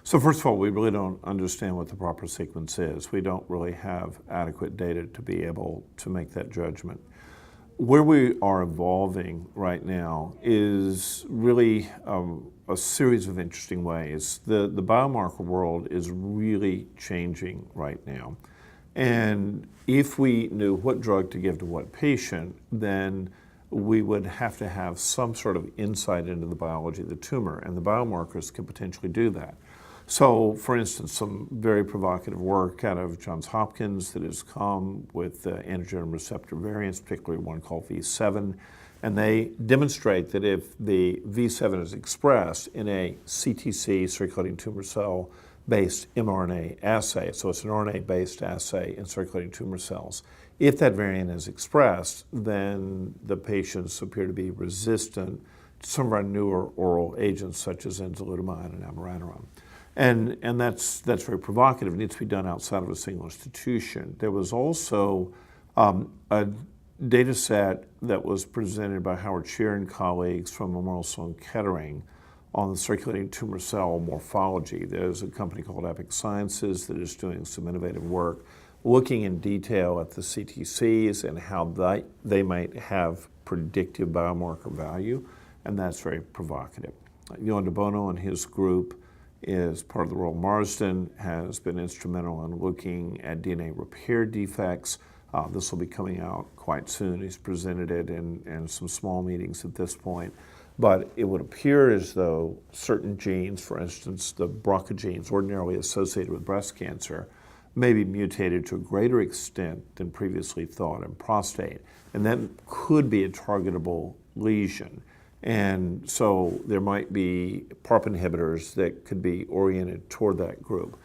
So first of all, we really don't understand what the proper sequence is. We don't really have adequate data to be able to make that judgment. Where we are evolving right now is really a series of interesting ways. The biomarker world is really changing right now. And if we knew what drug to give to what patient, then we would have to have some sort of insight into the biology of the tumor, and the biomarkers could potentially do that. So, for instance, some very provocative work out of Johns Hopkins that has come with androgen receptor variants, particularly one called V7, and they demonstrate that if the V7 is expressed in a CTC, circulating tumor cell-based mRNA assay, so it's an RNA-based assay in circulating tumor cells, if that variant is expressed, then the patients appear to be resistant to some of our newer oral agents such as enzalutamide and abiraterone. And that's very provocative. It needs to be done outside of a single institution. There was also a data set that was presented by Howard Shear and colleagues from Memorial Sloan Kettering on the circulating tumor cell morphology. There's a company called Epic Sciences that is doing some innovative work looking in detail at the CTCs and how they might have predictive biomarker value, and that's very provocative. Johan de Bono and his group is part of the Royal Marsden, has been instrumental in looking at DNA repair defects. This will be coming out quite soon. He's presented it in some small meetings at this point. But it would appear as though certain genes, for instance, the BRCA genes ordinarily associated with breast cancer, may be mutated to a greater extent than previously thought in prostate. And that could be a targetable lesion. And so there might be PARP inhibitors that could be oriented toward that group.